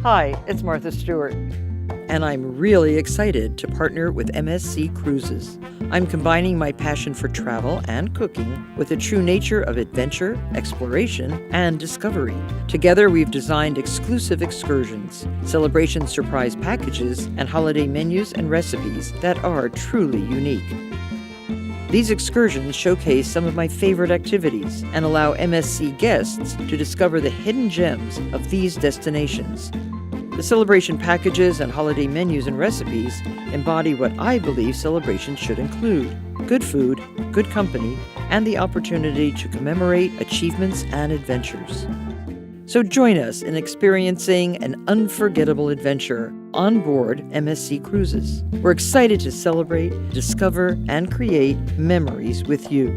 Hi, it's Martha Stewart, and I'm really excited to partner with MSC Cruises. I'm combining my passion for travel and cooking with the true nature of adventure, exploration, and discovery. Together, we've designed exclusive excursions, celebration surprise packages, and holiday menus and recipes that are truly unique. These excursions showcase some of my favorite activities and allow MSC guests to discover the hidden gems of these destinations. The celebration packages and holiday menus and recipes embody what I believe celebrations should include: good food, good company, and the opportunity to commemorate achievements and adventures. So join us in experiencing an unforgettable adventure on board MSC Cruises. We're excited to celebrate, discover, and create memories with you.